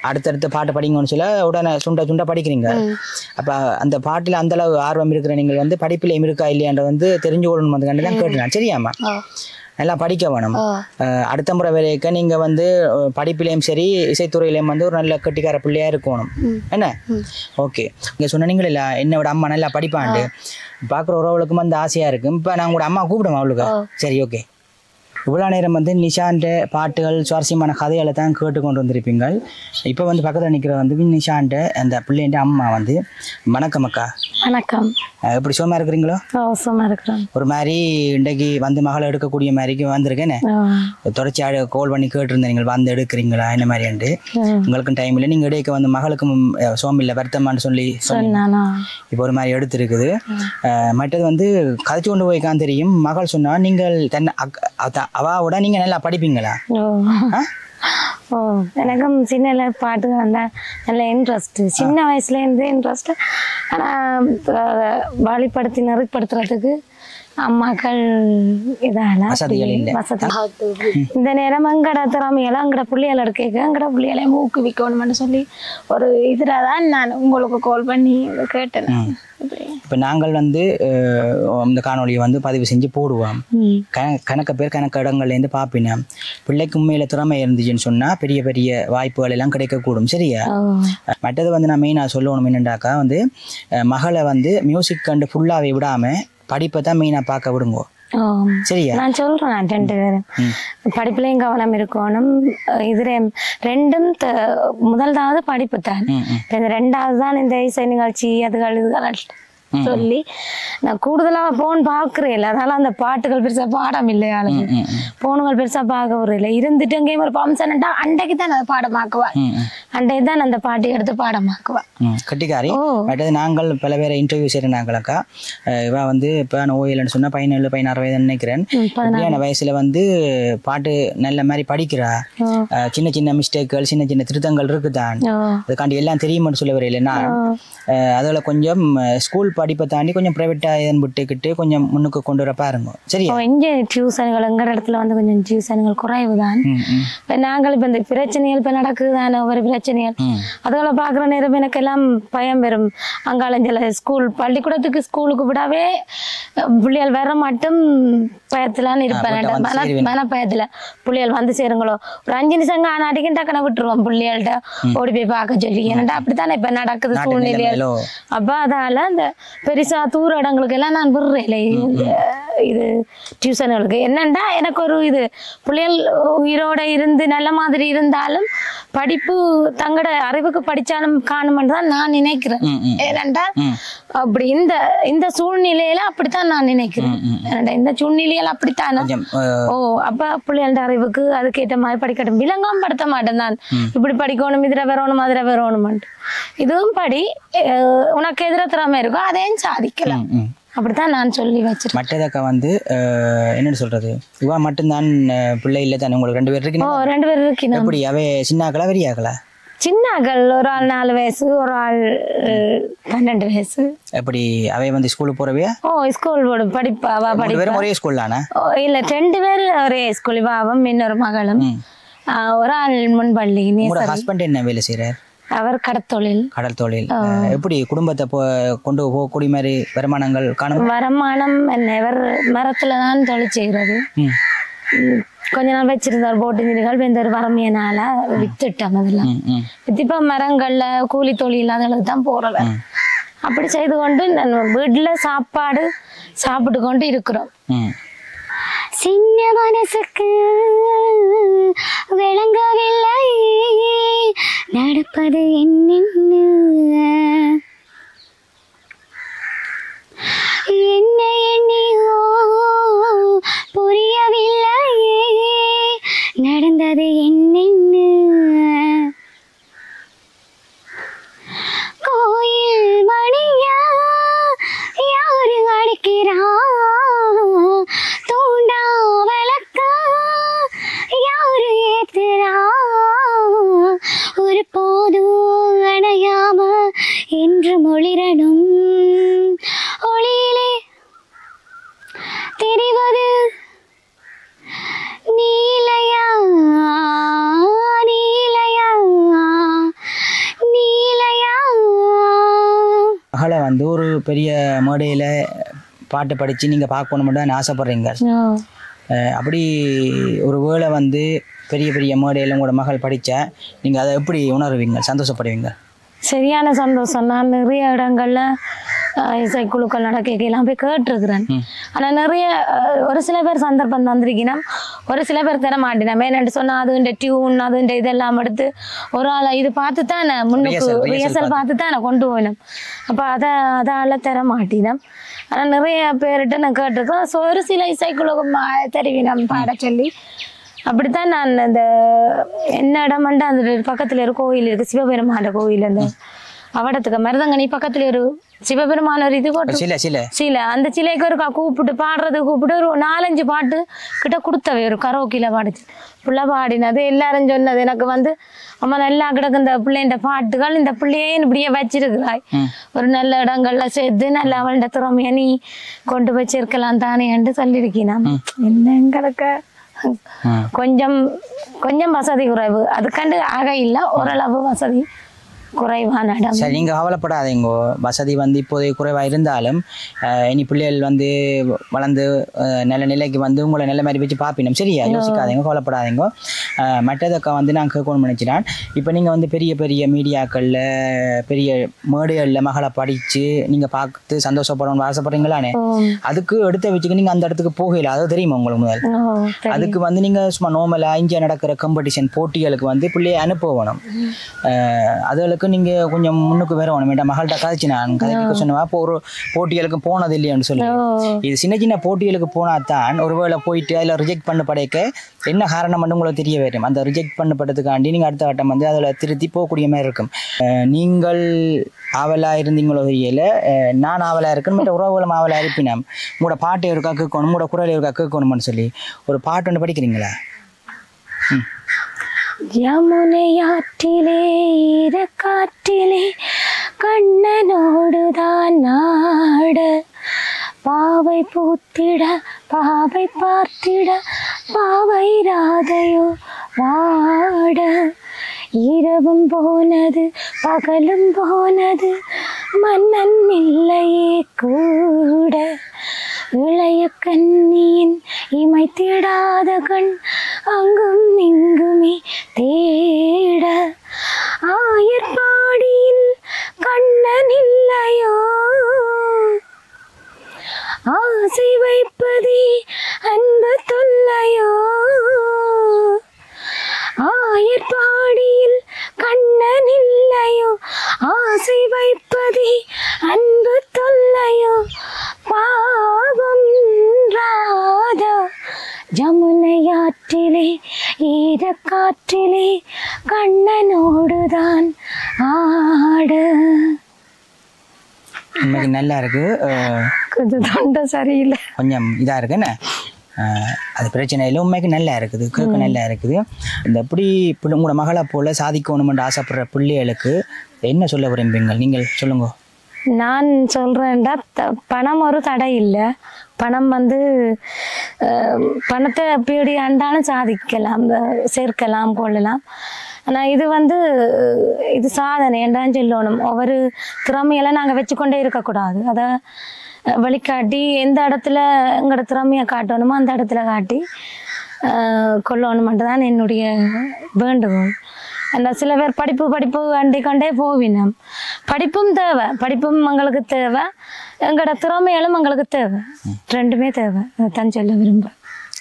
[SPEAKER 2] அடுத்தடுத்து பாட்டு படிங்கன்னு சொல்ல உடனே சுண்டா படிக்கிறீங்க அப்போ அந்த பாட்டில் அந்தளவு ஆர்வம் இருக்கிற நீங்கள் வந்து படிப்பிலையும் இருக்கா இல்லையான்ற வந்து தெரிஞ்சு கொள்ளணும் வந்து கண்டு தான் கேட்டுறேன் சரியாம்மா நல்லா படிக்க வேணும் அடுத்த முறை வரைக்க நீங்கள் வந்து படிப்பிலையும் சரி இசைத்துறையிலையும் வந்து ஒரு நல்ல கட்டிக்கார பிள்ளையா இருக்கணும் என்ன ஓகே நீங்கள் சொன்னீங்களா என்னோட அம்மா நல்லா படிப்பாண்டு பார்க்குற உறவுகளுக்கும் வந்து ஆசையாக இருக்கும் இப்போ நான் உங்களோட அம்மா கூப்பிடுவேன் அவளுக்கு சரி ஓகே இவ்வளோ நேரம் வந்து நிஷாண்ட பாட்டுகள் சுவாரஸ்யமான கதைகளை தான் கேட்டுக்கொண்டு வந்திருப்பீங்க இப்போ வந்து பக்கத்தில் நிற்கிற வந்து நிஷாண்ட அந்த பிள்ளைண்ட அம்மா வந்து வணக்கம் அக்கா
[SPEAKER 1] வணக்கம்
[SPEAKER 2] எப்படி சும்மா இருக்கிறீங்களோ
[SPEAKER 1] சும்மா இருக்கிறோம்
[SPEAKER 2] ஒரு மாதிரி இன்றைக்கு வந்து மகளை எடுக்கக்கூடிய மாதிரிக்கு வந்திருக்கேன்னு தொடர்ச்சி கால் பண்ணி கேட்டுருந்தேன் நீங்கள் வந்து எடுக்கிறீங்களா என்ன மாதிரியாண்டு உங்களுக்கும் டைம் இல்லை நீங்கள் இடையே வந்து மகளுக்கும் சோமில்லை வருத்தமானு சொல்லி இப்போ ஒரு மாதிரி எடுத்துருக்குது மற்றது வந்து கதைச்சு கொண்டு போய்க்கான் தெரியும் மகள் சொன்னா நீங்கள் தன்னை அவாவோட நீங்க நல்லா படிப்பீங்களா
[SPEAKER 1] எனக்கும் சின்ன பாட்டு வந்தால் நல்ல இன்ட்ரெஸ்ட் சின்ன வயசுலேருந்து இன்ட்ரெஸ்ட் ஆனால் வழிப்படுத்தி நெறிப்படுத்துறதுக்கு அம்மாக்கள் இதெல்லாம் இந்த நேரம் எங்கட திறமையெல்லாம் எங்கட பிள்ளைகளை கேட்க எங்கட பிள்ளைகளையும் ஊக்குவிக்கணும்னு சொல்லி ஒரு இதில் தான் நான் உங்களுக்கு கால் பண்ணி கேட்டேன்
[SPEAKER 2] இப்போ நாங்கள் வந்து இந்த காணொலியை வந்து பதிவு செஞ்சு போடுவோம். கணக்க பேர் கணக்கு இடங்கள்லேருந்து பார்ப்பினா பிள்ளைக்கு உண்மையில திறமை இருந்துச்சுன்னு சொன்னால் பெரிய பெரிய வாய்ப்புகள் எல்லாம் கிடைக்கக்கூடும். சரியா? மற்றது வந்து நான் மெயினாக சொல்லணும் என்னென்னாக்கா வந்து மகளை வந்து மியூசிக் கண்டு ஃபுல்லாகவே விடாமல் படிப்பை தான் மெயினாக பார்க்க விடுங்கோ. சரியா?
[SPEAKER 1] நான் சொல்றேன் 2 பேரும் படிப்புலயும் கவனம் இருக்கணும். இதுல ரெண்டும் முதல்தாவது படிப்பு தான், 2வது தான் இந்த இசை நிகழ்ச்சி அதுகள் இதுகள் சொல்லி நான் கூடுதலா போன் பாக்குறேன். அதனால அந்த பாட்டுகள் பெருசா பாடம் இல்லையா, போனுகள் பெருசா பார்க்க வரல. இருந்துட்டு அங்கேயும் ஒரு ஃபங்க்ஷன்டா அன்றைக்கு தான் அதை பாடமாக்குவா, அன்றைக்கு தான் அந்த பாட்டு எடுத்து பாடமாக்குவா.
[SPEAKER 2] கட்டிக்காரி. அடுத்தது நாங்கள் பல பேரை இன்டர்வியூ செய்யறாங்களாக்கா. இவ வந்து இப்போ ஓயில்னு சொன்னா 17-16 வயது நினைக்கிறேன். வயசுல வந்து பாட்டு நல்ல மாதிரி படிக்கிறா. சின்ன சின்ன மிஸ்டேக்குகள் சின்ன சின்ன திருத்தங்கள் இருக்குதான், அதுக்காண்டி எல்லாம் தெரியுமான்னு சொல்ல வரையில்லைன்னா அதில் கொஞ்சம் ஸ்கூல் படிப்பை தாண்டி கொஞ்சம் ப்ரைவேட்டாக இதன் விட்டுக்கிட்டு கொஞ்சம் முன்னுக்கு கொண்டு வர பாருங்க. சரியா?
[SPEAKER 1] இங்கே டியூஷன்கள் எங்கள் இடத்துல வந்து கொஞ்சம் டியூஷன்கள் குறைவு தான். இப்போ நாங்கள் இப்போ இந்த பிரச்சனைகள் இப்போ நடக்குதுதானே ஒவ்வொரு பிரச்சனைகள் அதுகளை பார்க்குற நேரம் எனக்கு எல்லாம் பயம் வரும். அங்காலஞ்சில் ஸ்கூல் பள்ளிக்கூடத்துக்கு ஸ்கூலுக்கு விடாவே பிள்ளைகள் வர மட்டும் பயத்திலான்னு இருப்பேன். மனப்பயத்தில் பிள்ளைகள் வந்து சேருங்களோ ஒரு 5 நிமிஷம் ஆனாட்டிக்கு டக்குன விட்டுருவோம் பிள்ளைகள்கிட்ட ஓடி போய் பார்க்க சொல்லி. ஏன்னாட்டா அப்படித்தானே இப்போ நடக்குது சூழ்நிலைகள். அப்போ அதால அந்த பெருசா தூர இடங்களுக்கு எல்லாம் நான் விடுறேன் இது டியூஷன்களுக்கு. என்னண்டா எனக்கு ஒரு இது பிள்ளைகள் உயிரோட இருந்து நல்ல மாதிரி இருந்தாலும் படிப்பு தங்களோட அறிவுக்கு படிச்சாலும் காணுமென்று தான் நான் நினைக்கிறேன். ஏனண்டா அப்படி இந்த சூழ்நிலையில அப்படித்தான் நான் நினைக்கிறேன். ஏனண்டா இந்த சூழ்நிலையில அப்படித்தான். அப்ப பிள்ளைகளோட அறிவுக்கு அதுக்கேற்ற மாதிரி படிக்கட்டும். விளங்காம படுத்த மாட்டேன் நான், இப்படி படிக்கணும் இதுல வரணும் அதுல வரணும்ட்டு. இதுவும் படி, உனக்கு எதிர திறமை இருக்கும் அதையும் சாதிக்கலாம். அப்படித்தான் நான் சொல்லி வச்சிருக்கேன்.
[SPEAKER 2] மற்றதக்கா வந்து என்னன்னு சொல்றது, இவா மட்டும்தான் பிள்ளை இல்லை தானே உங்களுக்கு? 2 பேர் இருக்கு.
[SPEAKER 1] 2 பேர் இருக்கு.
[SPEAKER 2] எப்படி அவை சின்னாக்களா பெரியாக்களா?
[SPEAKER 1] சின்னாக்கள், ஒரு ஆள் 4 வயசு, ஒரு ஆள் 12 வயசு.
[SPEAKER 2] எப்படி அவை வந்து ஸ்கூலுக்கு போறவே?
[SPEAKER 1] ஸ்கூல் போடு படிப்பா.
[SPEAKER 2] ஒரே ஸ்கூல் தானே?
[SPEAKER 1] இல்ல 2 பேர் ஒரே ஸ்கூல். இவாவும் இன்னொரு மகளும். ஒரு ஆள் முன்பள்ளி.
[SPEAKER 2] ஹஸ்பண்ட் என்ன வேலை செய்யறாரு?
[SPEAKER 1] அவர் கடத்தொழில்.
[SPEAKER 2] கடல் தொழில். எப்படி குடும்பத்தை கொண்டு போகக்கூடிய மாதிரி வருமானங்கள் காணும்? வருமானம்
[SPEAKER 1] என்ன, இவர் மரத்துலதான் தொழில் செய்கிறது. கொஞ்ச நாள் வச்சிருந்தார் போட்டு மீன்கள், இந்த ஒரு வறுமையினால வித்துட்டோம். அதெல்லாம் இப்ப மரங்கள்ல கூலி தொழில் அதுகளுக்கு தான் போறவர். அப்படி செய்து கொண்டு வீட்டுல சாப்பாடு சாப்பிட்டு கொண்டு இருக்கிறோம். சின்ன மனசுக்கு விளங்கவில்லை நடப்பது என்ன எண்ணியோ புரியவில்லை நடந்தது என்னென்ன. கோயில் மணியா யாரு அடிக்கிறா, தூண்டா விளக்கா யாரு ஏத்துறா, ஒரு போதும் அணையாம என்று மொழிரணும் ஒளியிலே தெரிவது நீலையா நீலையா நீலையா.
[SPEAKER 2] மகளை வந்து ஒரு பெரிய மேடையில பாட்டு படிச்சு நீங்க பார்க்கணும்னு ஆசைப்படுறீங்க. அப்படி ஒரு வேளை வந்து பெரிய பெரிய மேடையில உங்களோட மகள் படிச்சா நீங்க அதை எப்படி உணர்வீங்க, சந்தோஷப்படுவீங்க?
[SPEAKER 1] சரியான சந்தோஷம். நான் நிறைய இடங்கள்ல இசைக்குழுக்கள் நடக்கலாம் போய் கேட்டிருக்கிறேன். ஆனா நிறைய ஒரு சில பேர் சந்தர்ப்பம் தந்திருக்கீங்கன்னா ஒரு சில பேர் தர மாட்டேன். என்னென்னு சொன்னா அதுண்ட டியூன் அதுண்ட இதெல்லாம் எடுத்து ஒரு ஆளை இது பார்த்து தானே முன்னுக்கு ரிஹர்சல் பார்த்து தானே கொண்டு போயிடும். அப்போ அதால தர மாட்டேன். ஆனா நிறைய பேர்கிட்ட நான் கேட்டிருக்கேன். ஒரு சில இசைக்குழு தெரிவினம் பாட சொல்லி. அப்படித்தான் நான் இந்த என்ன இடமாண்டா அந்த பக்கத்துல ஒரு கோயில் இருக்கு, சிவபெருமான கோயில். அந்த அவடத்துக்கு மருதங்கனி பக்கத்துல ஒரு சிவபெருமான ஒரு இது போட்டு சில அந்த சிலைக்கு ஒரு கூப்பிட்டு பாடுறது கூப்பிட்டு ஒரு 4-5 பாட்டு கிட்ட கொடுத்தவை ஒரு கரோக்கில பாடிச்சு. புள்ள பாடினது எல்லாரும் சொன்னது எனக்கு வந்து அம்மா நல்லா கிடக்கு இந்த பிள்ளைன்ற பாட்டுகள், இந்த பிள்ளையே இப்படியே வச்சிருக்கிறாய், ஒரு நல்ல இடங்கள்ல சேர்த்து நல்ல அவள்கிட்ட திறமைய நீ கொண்டு போய் சேர்க்கலாம் தானே என்று சொல்லியிருக்கீனா. என்ன கிடக்க கொஞ்சம் கொஞ்சம் வசதி குறைவு, அதுக்காண்டு ஆக இல்லை, ஓரளவு வசதி குறைவான இடம்.
[SPEAKER 2] சரி, நீங்கள் கவலைப்படாதீங்க. வசதி வந்து இப்போதைய குறைவாக இருந்தாலும் இனி பிள்ளைகள் வந்து வளர்ந்து நல்ல நிலைக்கு வந்து உங்களை நல்ல மாதிரி வச்சு பார்ப்பினோம். சரியா, யோசிக்காதீங்க, கவலைப்படாதீங்க. மற்றதக்கா வந்து நான் கேட்கணும்னு நினச்சிட்டேன். இப்போ நீங்கள் வந்து பெரிய பெரிய மீடியாக்களில் பெரிய மேடைகளில் மகளை படித்து நீங்கள் பார்த்து சந்தோஷப்படணும்னு ஆசைப்படுறீங்களானே, அதுக்கு எடுத்த வச்சுக்க நீங்கள் அந்த இடத்துக்கு போகல. அது தெரியுமா உங்களுக்கு முதல்? அதுக்கு வந்து நீங்கள் சும்மா நார்மலாக இங்கே நடக்கிற காம்படிஷன் போட்டிகளுக்கு வந்து பிள்ளையை அனுப்பணும். அதுகளுக்கு நீங்கள் கொஞ்சம் முன்னுக்கு வரணும். மேடம் மகள்கிட்ட கதைச்சு நான் கதைக்க சொன்னவா இப்போ ஒரு போட்டிகளுக்கு போனது இல்லையான்னு சொல்லி, இது சின்ன சின்ன போட்டிகளுக்கு போனால் தான் ஒருவேளை போயிட்டு அதில் ரிஜெக்ட் பண்ண படைக்க என்ன காரணம் வந்து உங்களுக்கு தெரிய வரும். அந்த ரிஜெக்ட் பண்ணப்பட்டதுக்காண்டி நீங்கள் அடுத்த கட்டம் வந்து அதில் திருத்தி போகக்கூடிய மாதிரி இருக்கும். நீங்கள் ஆவலாக இருந்தீங்களோ தெரியல, நான் ஆவலாக இருக்கணும், மற்ற உறவுகளும் ஆவலாக இருப்பினோம். உங்களோட பாட்டு இருக்கா கேட்கணும், உங்களோட குரல் இருக்கா கேட்கணும்னு சொல்லி ஒரு பாட்டு ஒன்று படிக்கிறீங்களா?
[SPEAKER 1] யமுனையாற்றிலே ஈரக்காற்றிலே கண்ணனோடுதான் நாட, பாவை பூத்திட பாவை பார்த்திட பாவை ராதையோ வாட, இரவும் போனது பகலும் போனது மன்னன் இல்லையே கூட, இளைய கண்ணியின் இமை தேடாத கண் அங்கும் இங்குமே தேட, ஆயர்பாடியில் கண்ணன் இல்லையோ, ஆசை வைப்பதே அன்பு தொல்லையோ, ஆயர்பாடியில் கண்ணன் இல்லையோ, ஆசை வைப்பதே அன்பு தொல்லையோ, பாவம் ராதா ஜமுனையாற்றிலே ஈரக்காற்றிலே கண்ணனோடுதான் ஆட.
[SPEAKER 2] இன்னைக்கு நல்லா இருக்கு.
[SPEAKER 1] கொஞ்சம் தொண்டை சரியில்லை,
[SPEAKER 2] கொஞ்சம் இதாக இருக்குன்னு அது பிரச்சனை இல்லை. உண்மைக்கு நல்லா இருக்குது, கேட்க நல்லா இருக்குது. இந்த எப்படி உங்களோட மகளை போல் சாதிக்கணுமென்று ஆசைப்படுற பிள்ளைகளுக்கு என்ன சொல்ல விரும்புவீங்க? நீங்கள் சொல்லுங்க.
[SPEAKER 1] நான் சொல்கிறேன்டா, பணம் ஒரு தடை இல்லை. பணம் வந்து பணத்தை எப்படி ஆண்டாலும் சாதிக்கலாம், சேர்க்கலாம், கொள்ளலாம். ஆனால் இது வந்து இது சாதனை என்றான்னு சொல்லணும். ஒவ்வொரு திறமையெல்லாம் நாங்கள் வச்சுக்கொண்டே இருக்கக்கூடாது. அதை வழிகாட்டி எந்த இடத்துல எங்களோட திறமையை காட்டணுமோ அந்த இடத்துல காட்டி கொள்ளணுமென்று தான் என்னுடைய வேண்டுகோள். அந்த சில பேர் படிப்பு அண்டிக்கொண்டே போவினோம். படிப்பும் தேவை, படிப்பும் எங்களுக்கு தேவை, எங்களோட திறமையாலும் எங்களுக்கு தேவை, ரெண்டுமே தேவை. அதான் சொல்ல விரும்புகிறேன்.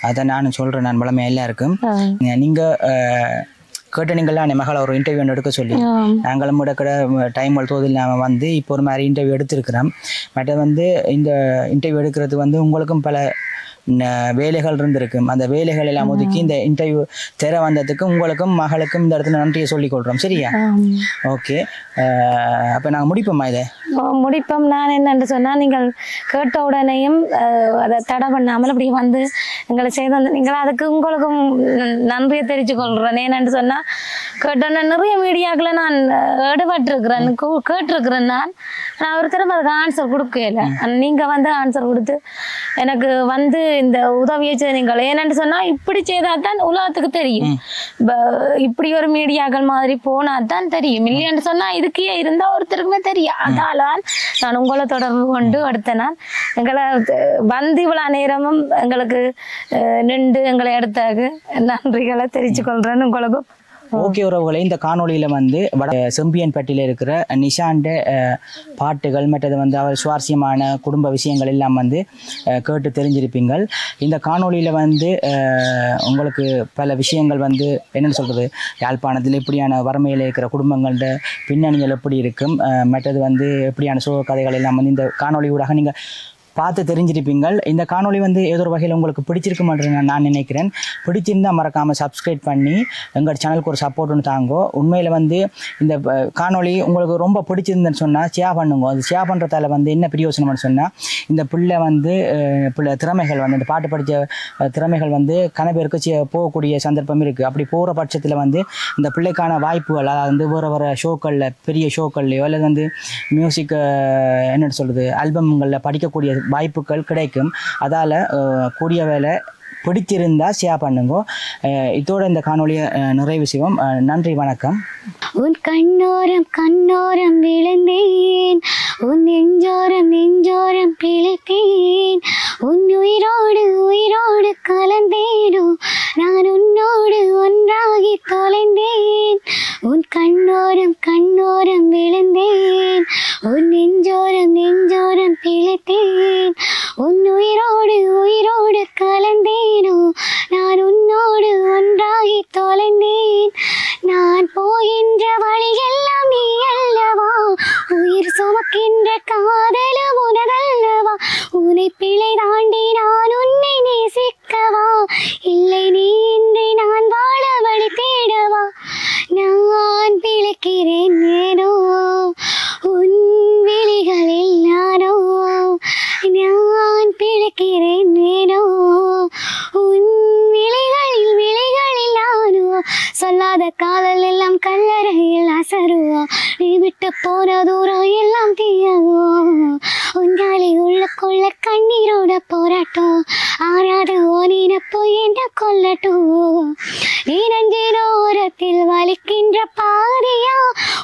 [SPEAKER 2] அதை நானும் சொல்கிறேன். நான் வளமை எல்லாருக்கும் நீங்கள் கேட்ட நீங்கள்லாம் மகளை ஒரு இன்டர்வியூ ஒன்று எடுக்க சொல்லி நாங்களும் கூட டைம் வளர்த்தோது இல்லாமல் வந்து இப்போ ஒரு மாதிரி இன்டர்வியூ எடுத்துருக்கிறோம். மற்ற வந்து இந்த இன்டர்வியூ எடுக்கிறது வந்து உங்களுக்கும் பல வேலைகள் இருந்திருக்கும். அந்த வேலைகள் எல்லாம் ஒதுக்கி இந்த இன்டர்வியூ தெர வந்ததுக்கு உங்களுக்கும் மகளுக்கும் இந்த இடத்துல நன்றியை சொல்லிக் கொள்கிறோம். சரியா? ஓகே, அப்போ நாங்கள் முடிப்போம்மா. இதை
[SPEAKER 1] முடிப்போம். நான் என்னென்று சொன்னால், நீங்கள் கேட்ட உடனேயும் அதை தடை பண்ணாமல் அப்படி வந்து எங்களை செய்த நீங்கள் அதுக்கு உங்களுக்கும் நன்றியை தெரிவித்து கொள்கிறேன். ஏன்னு சொன்னால், கேட்டோன்னே நிறைய மீடியாக்களை நான் ஈடுபட்டிருக்கிறேன், கேட்டிருக்கிறேன். நான் ஒருத்தரும் அதுக்கு ஆன்சர் கொடுக்கல. நீங்கள் வந்து ஆன்சர் கொடுத்து எனக்கு வந்து இந்த உதவியை செய்தீங்கள். ஏன்னு சொன்னால், இப்படி செய்தால் தான் உலகத்துக்கு தெரியும். இப்படி ஒரு மீடியாக்கள் மாதிரி போனால் தான் தெரியும். இல்லைன்னு சொன்னால் இதுக்கே இருந்தால் ஒருத்தருக்குமே தெரியும். அதால நான் உங்களை தொடர்பு கொண்டு அடுத்த நாள் எங்களை வந்து இவ்வளோ நேரமும் எங்களுக்கு நின்று எங்களை எடுத்தாக்கு நன்றிகளை தெரிவித்து கொள்கிறேன்னு உங்களுக்கு.
[SPEAKER 2] ஓகே உறவுகளை, இந்த காணொலியில் வந்து செம்பியன்பட்டியில் இருக்கிற நிஷாண்ட பாட்டுகள் மற்றது வந்து அவர் சுவாரஸ்யமான குடும்ப விஷயங்கள் எல்லாம் வந்து கேட்டு தெரிஞ்சிருப்பீங்கள். இந்த காணொலியில் வந்து உங்களுக்கு பல விஷயங்கள் வந்து என்னென்னு சொல்கிறது, யாழ்ப்பாணத்தில் எப்படியான வறுமையில் இருக்கிற குடும்பங்களோட பின்னணிகள் எப்படி இருக்கும், மற்றது வந்து எப்படியான சோக கதைகள் எல்லாம் வந்து இந்த காணொலி ஊடாக நீங்கள் பார்த்து தெரிஞ்சிருப்பீங்கள். இந்த காணொலி வந்து ஏதோ ஒரு வகையில் உங்களுக்கு பிடிச்சிருக்குமென்று நான் நினைக்கிறேன். பிடிச்சிருந்தால் மறக்காமல் சப்ஸ்கிரைப் பண்ணி எங்கள் சேனலுக்கு ஒரு சப்போர்ட் ஒன்று தாங்கோ. உண்மையில் வந்து இந்த காணொலி உங்களுக்கு ரொம்ப பிடிச்சிருந்தேன்னு சொன்னால் ஷேர் பண்ணுங்க. அது ஷேர் பண்ணுறதால வந்து என்ன பிரயோசனம்னு சொன்னால், இந்த பிள்ளை வந்து திறமைகள் வந்து இந்த பாட்டு படித்த திறமைகள் வந்து கணவருக்கு போகக்கூடிய சந்தர்ப்பம் இருக்குது. அப்படி போகிற பட்சத்தில் வந்து இந்த பிள்ளைக்கான வாய்ப்புகள், அதாவது வந்து வேறு ஷோக்களில் பெரிய ஷோக்கள்லையோ அல்லது வந்து மியூசிக் என்னென்னு சொல்கிறது ஆல்பம்களில் படிக்கக்கூடிய வாய்ப்புகள் கிடைக்கும். அதால் கூடிய வேலை பிடிச்சிருந்தா ஷேர் பண்ணுங்க. இதோட இந்த காணொலியை நிறைவு செய்வோம். நன்றி, வணக்கம்.
[SPEAKER 1] உன் கண்ணோரம் கண்ணோரம் விழுந்தேன், உன் நெஞ்சோரம் நெஞ்சோரம் பிழைத்தேன், உன் உயிரோடு உயிரோடு கலந்தேனோ நான் உன்னோடு ஒன்றாகி தொலைந்தேன். உன் கண்ணோரம் கண்ணோரம் விழுந்தேன், உன் நெஞ்சோரம் நெஞ்சோரம் பிழைத்தேன், உன் உயிரோடு உயிரோடு கலந்தேனோ நான் உன்னோடு ஒன்றாகி தொலைந்தேன். நான் போகின்ற வழியெல்லாம் நீ அல்லவா, உயிர் சுமக்கின்ற காதலும் உனதல்லவா, உன்னை பிழை தாண்டி நான் உன்னை நேசிக்கவா, இல்லை நீ இன்றி நான் வாழ வழி தேடவா. நான் பிழைக்கிறேன் ஏனோ உன் விழிகளில் நானோ, நான் பிழைக்கிறேன் ஏனோ உன் விழிகளில் விழிகளில் நானோ. சொல்லாத காதல் எல்லாம் கல்லறையில் அசருவோ, நீ விட்டு போன தூரம் எல்லாம் தீயவோ, உன்னாலே உள்ளுக்குள்ள கண்ணீரோட போராட்டம், ஆறாத ஓனினப்போ என்ற கொல்லட்டும். நீ நெஞ்சினோரத்தில் வலிக்கின்ற பாதியா,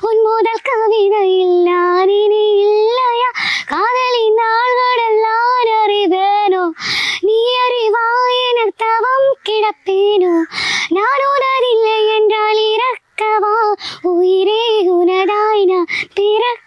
[SPEAKER 1] உன் முதல் கவிதையில் நான் இனி இல்லையா, காதலின் நாள்களில் நான் அறிவேனோ, நீ அறிவாய் என தவம் கிடப்பேனோ, நான் உனதில்லை என்றால் இறக்கவா, உயிரே உனதாய் நான் பிறக்க